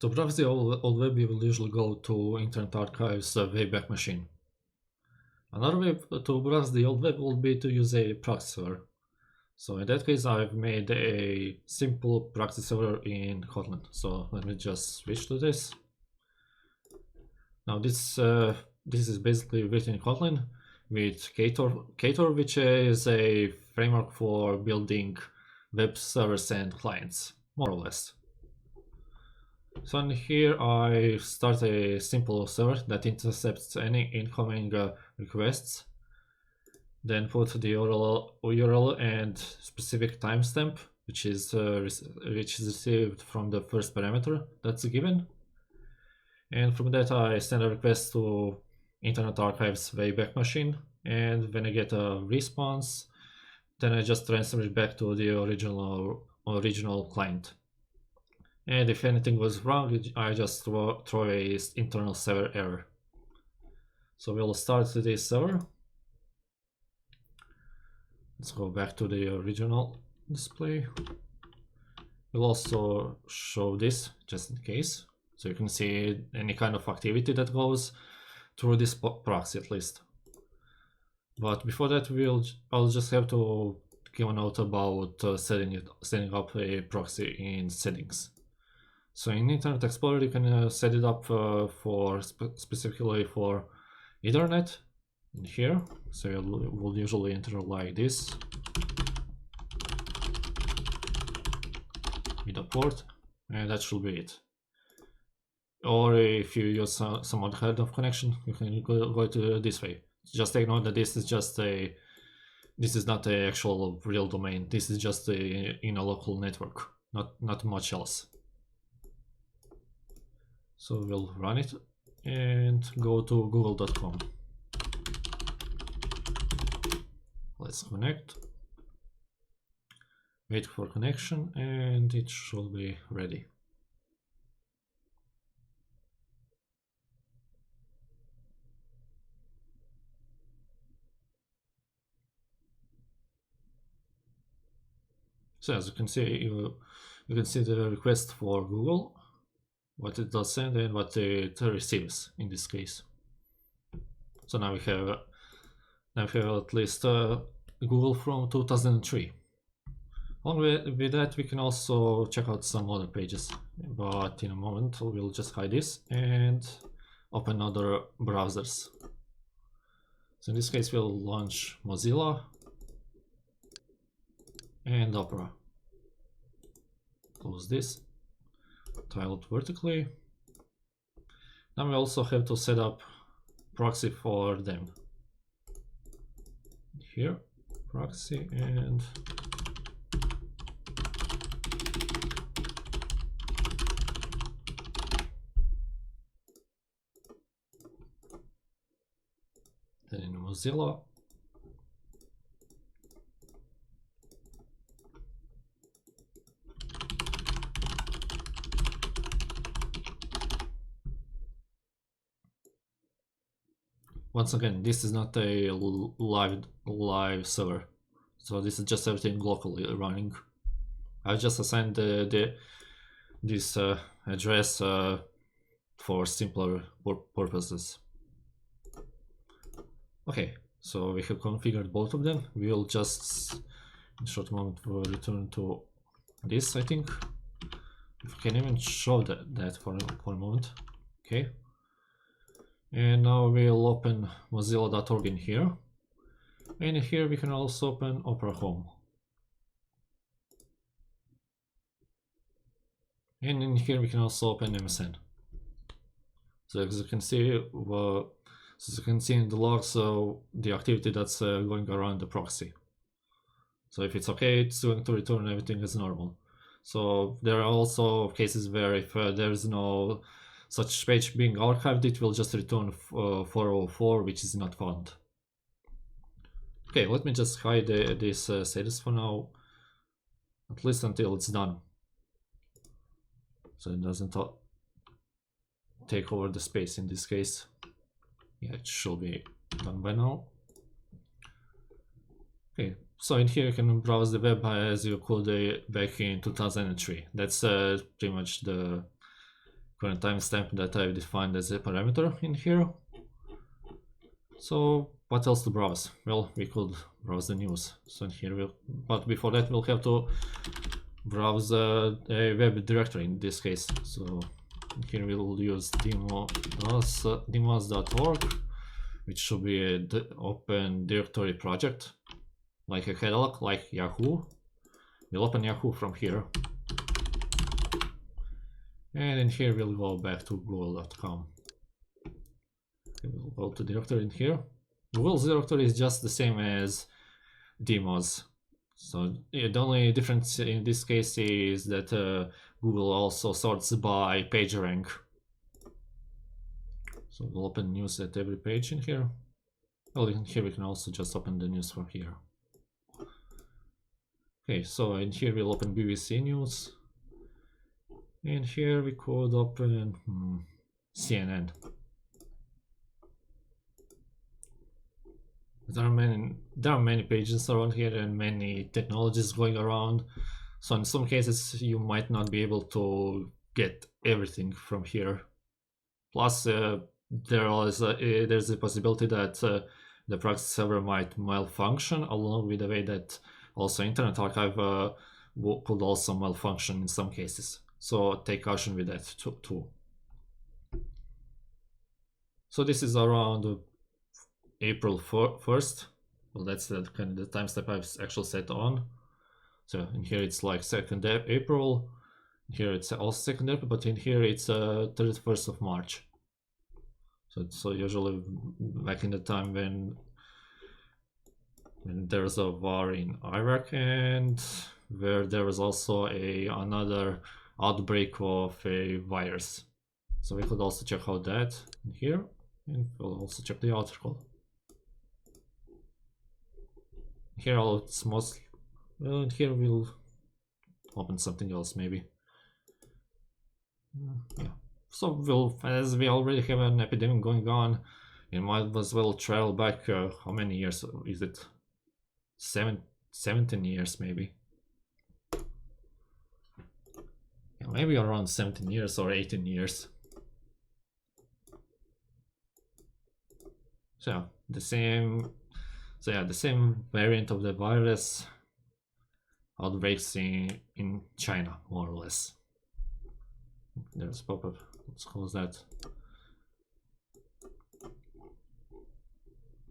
To browse the old web, you will usually go to Internet Archive's Wayback machine. Another way to browse the old web will be to use a proxy server. So in that case, I've made a simple proxy server in Kotlin. So let me just switch to this. Now this is basically written in Kotlin with Ktor, which is a framework for building web servers and clients, more or less. So in here I start a simple server that intercepts any incoming requests, then put the URL and specific timestamp, which is received from the first parameter that's given. And from that I send a request to Internet Archive's Wayback machine, and when I get a response, then I just transfer it back to the original client. And if anything was wrong, I just throw a internal server error. So we'll start this server. Let's go back to the original display. We'll also show this just in case, so you can see any kind of activity that goes through this proxy at least. But before that, I'll just have to give a note about setting up a proxy in settings. So in Internet Explorer, you can set it up specifically for Ethernet in here. So we'll usually enter like this with a port, and that should be it. Or if you use some other kind of connection, you can go to this way. Just take note that this is not the actual real domain. This is just in a local network, not much else. So we'll run it and go to google.com. Let's connect. Wait for connection, and it should be ready. So as you can see, you can see the request for Google, what it does send and what it receives in this case. So now we have at least Google from 2003. Along with that, we can also check out some other pages, but in a moment we'll just hide this and open other browsers. So in this case, we'll launch Mozilla and Opera. Close this, tile it vertically. Now we also have to set up proxy for them. Here, proxy, and then in Mozilla. Once again, this is not a live server, so this is just everything locally running. I just assigned this address for simpler purposes. Okay, so we have configured both of them. We will just in a short moment return to this. I think if I can even show that for a moment. Okay. And now we'll open mozilla.org in here, and here we can also open Opera Home, and in here we can also open MSN. So as you can see, in the logs, the activity that's going around the proxy. So if it's okay, it's going to return everything as normal. So there are also cases where if there's no such page being archived, it will just return 404, which is not found. Okay, let me just hide this status for now, at least until it's done, so it doesn't take over the space in this case. Yeah, it should be done by now. Okay, so in here you can browse the web as you could back in 2003. That's pretty much the current timestamp that I've defined as a parameter in here. So what else to browse? Well, we could browse the news. So in here, but before that, we'll have to browse a web directory in this case. So here we'll use demos.org, which should be an open directory project, like a catalog, like Yahoo. We'll open Yahoo from here. And in here, we'll go back to google.com. We'll go to directory in here. Google's directory is just the same as demos. So the only difference in this case is that Google also sorts by page rank. So we'll open news at every page in here. Well, in here we can also just open the news from here. Okay, so in here we'll open BBC News. And here we could open CNN. There are many pages around here and many technologies going around. So in some cases you might not be able to get everything from here. Plus there's a possibility that the proxy server might malfunction, along with the way that also Internet Archive could also malfunction in some cases. So take caution with that too. So this is around April 1st. Well, that's the kind of the timestamp I've actually set on. So in here it's like 2nd April. Here it's also 2nd April, but in here it's 31st of March. So usually back in the time when there's a war in Iraq, and where there was also another outbreak of a virus. So we could also check out that in here, and we'll also check the article. Here it's mostly, well, here we'll open something else maybe. Yeah. So as we already have an epidemic going on, you might as well travel back, how many years is it? 17 years maybe. Yeah, maybe around 17 years or 18 years. So the same variant of the virus outbreaks in China, more or less. There's pop-up. Let's close that.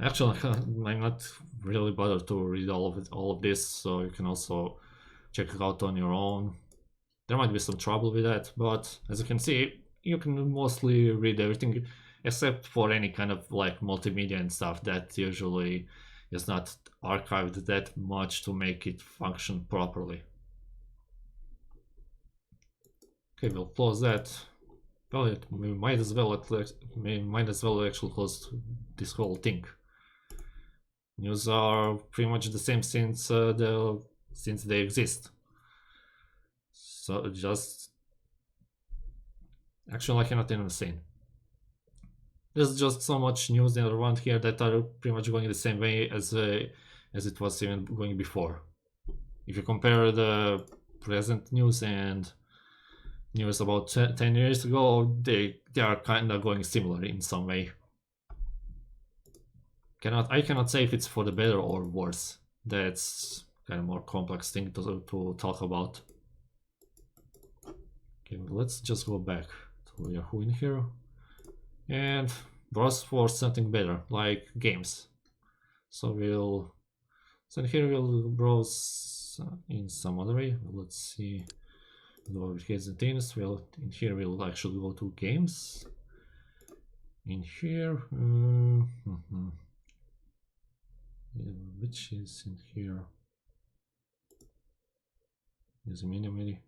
Actually, I'm not really bothered to read all of this, so you can also check it out on your own. There might be some trouble with that, but as you can see, you can mostly read everything, except for any kind of like multimedia and stuff that usually is not archived that much to make it function properly. Okay, we'll close that. Well, we might as well actually close this whole thing. News are pretty much the same since they exist. So just actually I cannot even say. There's just so much news around here that are pretty much going the same way as it was even going before. If you compare the present news and news about 10 years ago, they are kind of going similar in some way. I cannot say if it's for the better or worse. That's kind of more complex thing to talk about. Okay, let's just go back to Yahoo in here and browse for something better, like games. So in here we'll browse in some other way. Let's see. Go over here and things. Well, in here we'll actually go to games. In here, which is in here? Is a mini.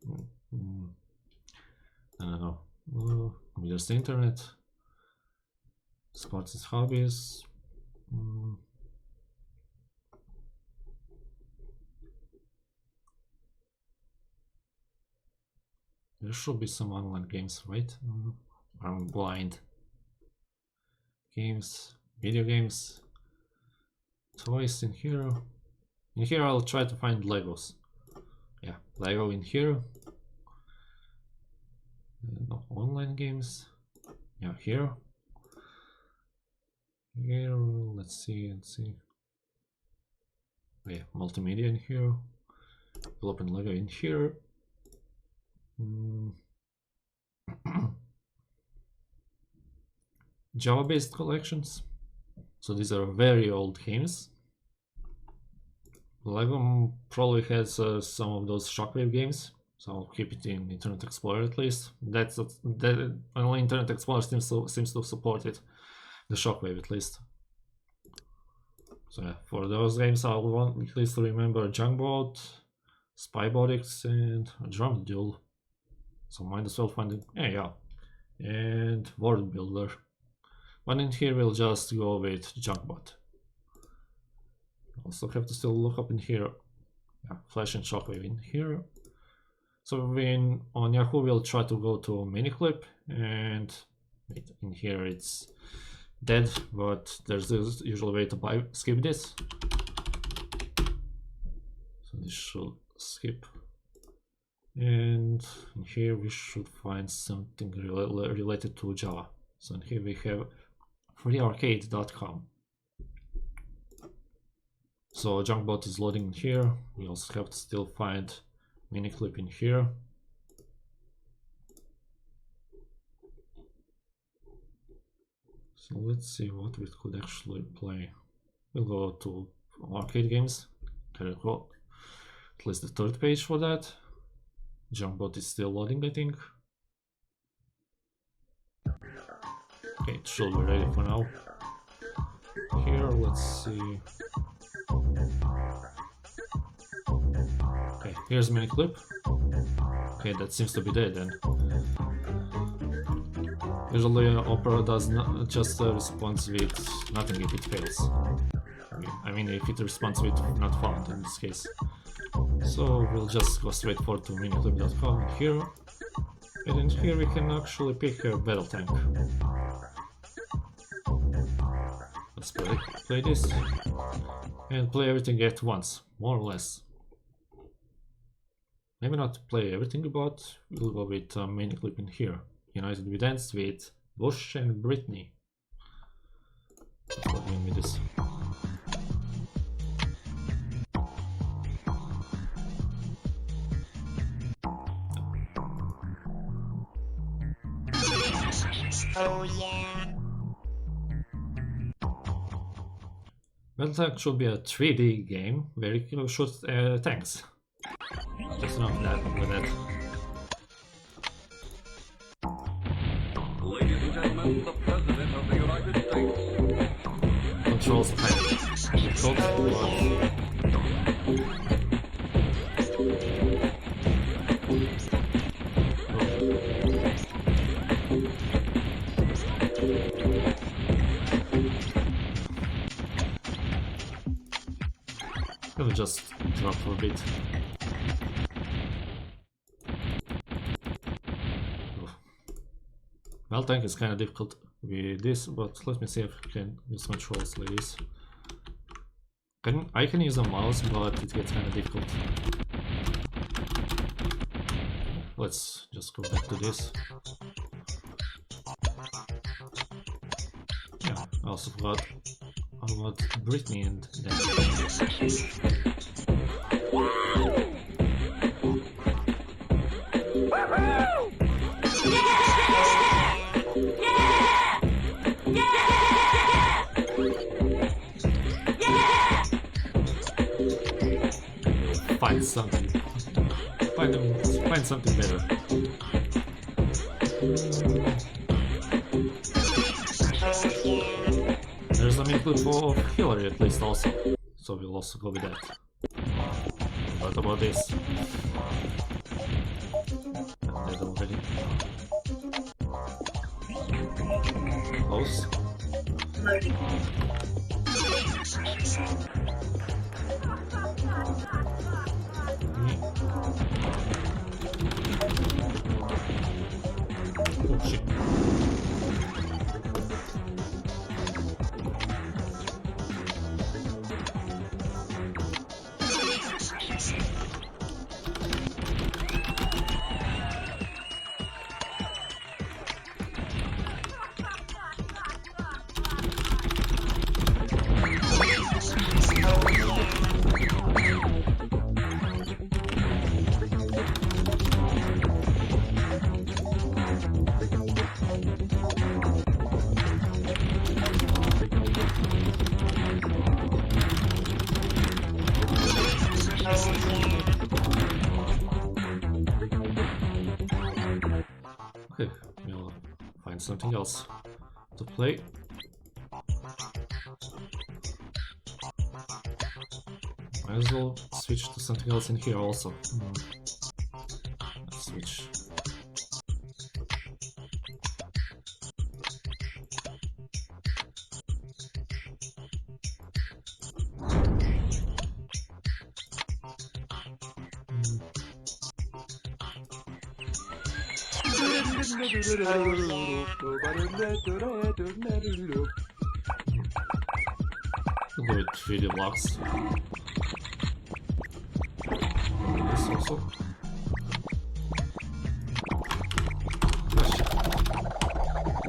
I don't know. Just the internet. Sports and hobbies. There should be some online games, right? I'm blind. Games, video games, toys in here. In here I'll try to find Legos. Yeah, Lego in here. No, online games. Yeah, here. Here, let's see. Oh, yeah, multimedia in here. Developing Lego in here. Java-based collections. So these are very old games. Lego probably has some of those Shockwave games, so I'll keep it in Internet Explorer at least. That only Internet Explorer seems to support it, the Shockwave at least. So yeah, for those games I'll want at least to remember Junkbot, Spybotics, and Drum Duel. So might as well find it. Yeah, and World Builder. But in here we'll just go with Junkbot. Also have to still look up in here. Yeah, Flash and Shockwave in here. So on Yahoo we'll try to go to Miniclip, and in here it's dead, but there's this usual way to skip this. So this should skip. And in here we should find something related to Java. So in here we have freearcade.com. So Junkbot is loading in here. We also have to still find Miniclip in here. So let's see what we could actually play. We'll go to arcade games. There we go. At least the third page for that. Junkbot is still loading, I think. Okay, it should be ready for now. Here, let's see. Okay, here's Miniclip. Okay, that seems to be dead then. Usually Opera does not just responds with nothing if it fails. I mean if it responds with not found in this case. So we'll just go straight forward to miniclip.com here. And in here we can actually pick a battle tank. Let's play this. And play everything at once, more or less. Maybe not play everything, but we'll go with Miniclip in here. United We Dance with Bush and Britney. Let's begin with this. Oh yeah. Battle Tank should be a 3D game where you shoot tanks. Just enough that with that. Ladies and gentlemen, the President of the United States. Controls the tank. Let me just drop for a bit. Well, tank is kind of difficult with this, but let me see if I can use controls like this. I can use a mouse, but it gets kind of difficult. Let's just go back to this. Yeah, I also forgot about Britney and that. Find something. Find something better. There's a Miniclip for Hillary at least also, so we'll also go with that. What about this? Dead already. Close. Oh shit. Okay, we'll find something else to play. Might as well switch to something else in here also. Let's switch. We'll do it 3D blocks. This also.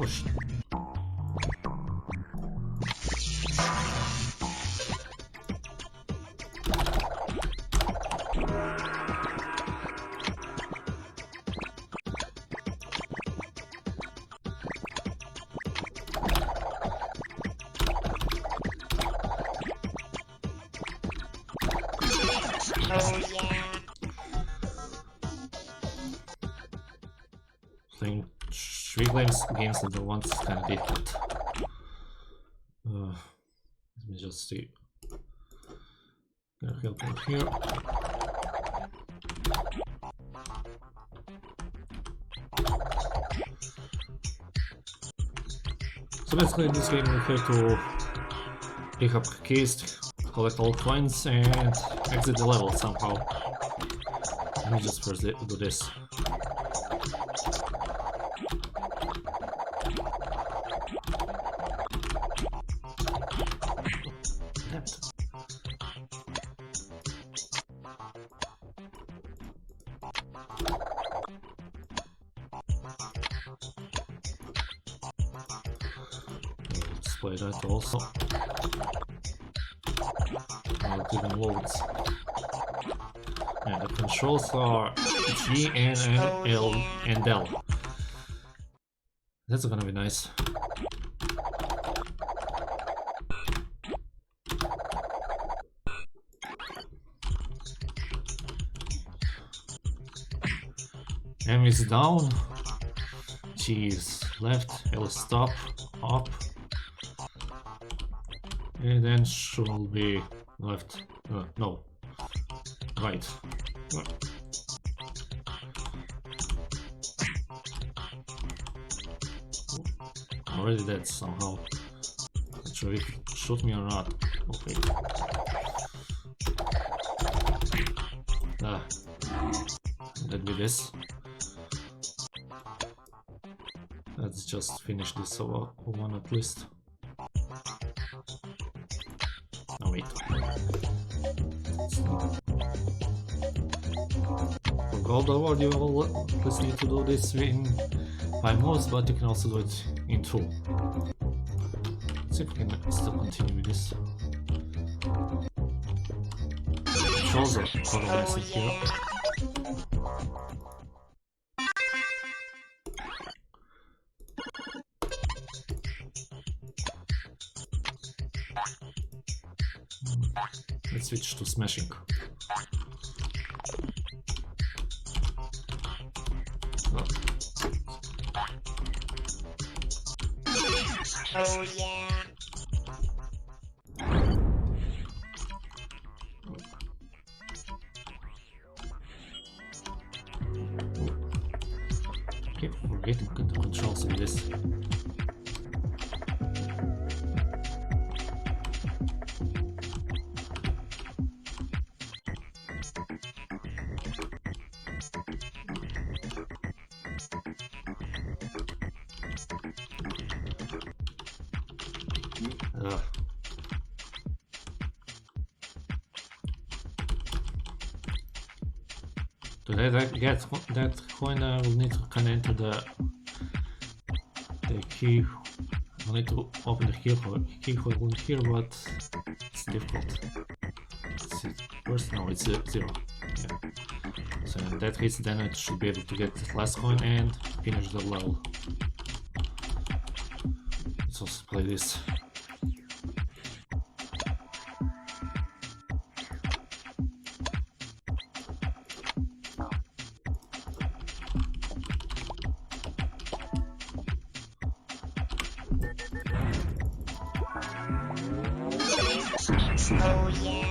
Oh shit. Playing 3 games at once is kind of difficult. Let me just see. Gonna help out here. So basically in this game we have to pick up keys, collect all coins, and exit the level somehow. Let me just first do this. Damn it. Let's play that also. Now it even loads. And the controls are G, N, L, and L. That's gonna be nice. M is down, G is left, L is stop, up, and then should be left, no, right. Already dead somehow. Not sure if it shoot me or not. Okay. Let me this. Let's just finish this one at least. No, wait. For gold award you will just need to do this in 5 moves, but you can also do it in 2. Let's see if we can still continue with this. Controls are totally messy here. Let's switch to smashing. Oh yeah. Keep forgetting the controls in this. To get that coin, I will need to kind of enter the key. I'll need to open the keyhole in here, but it's difficult. Let's see. First, no, it's 0. Yeah. So in that case, then I should be able to get the last coin and finish the level. Let's also play this. Oh yeah.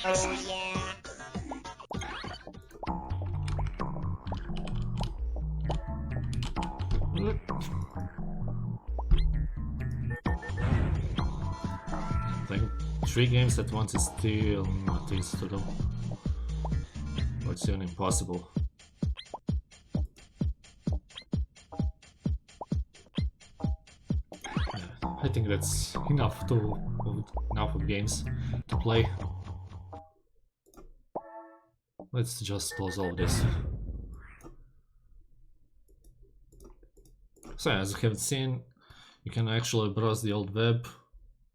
Oh yeah. Playing 3 games at once is still not easy to do. Or it's even impossible. I think that's enough of games to play. Let's just close all this. So as you have seen, you can actually browse the old web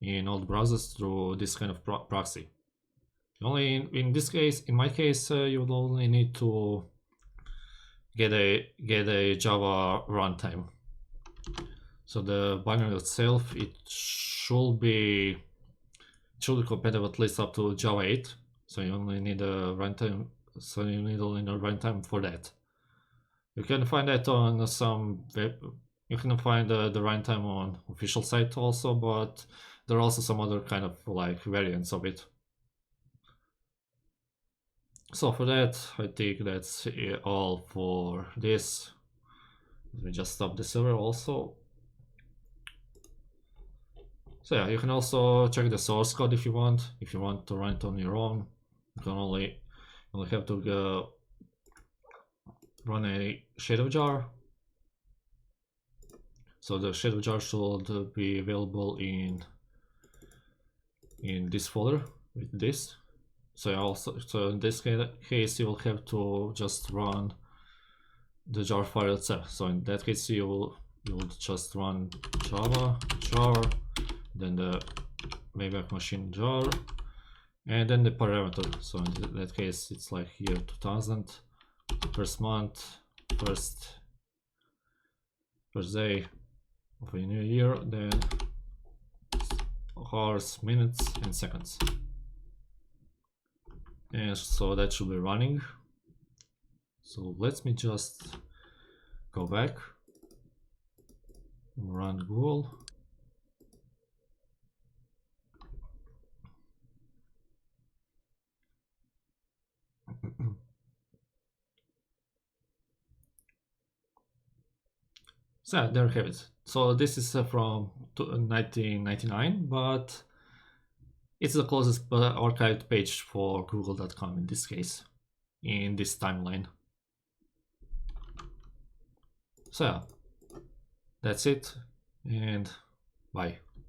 in old browsers through this kind of proxy. Only in this case, in my case, you would only need to get a Java runtime. So the binary itself, it should be compatible at least up to Java 8. So you only need a runtime. So you need only a runtime for that. You can find that on some web. You can find the runtime on official site also, but there are also some other kind of like variants of it. So for that, I think that's all for this. Let me just stop the server also. So yeah, you can also check the source code if you want. If you want to run it on your own, you can only have to go run a shadow jar. So the shadow jar should be available in this folder with this. So in this case you will have to just run the jar file itself. So in that case you will just run java jar, then the Wayback machine jar, and then the parameter. So in that case it's like year 2000, first month, first day of a new year, then hours, minutes, and seconds. And so that should be running. So let me just go back, run Google. So there you have it. So this is from 1999, but it's the closest archived page for google.com in this case, in this timeline. So yeah, that's it, and bye.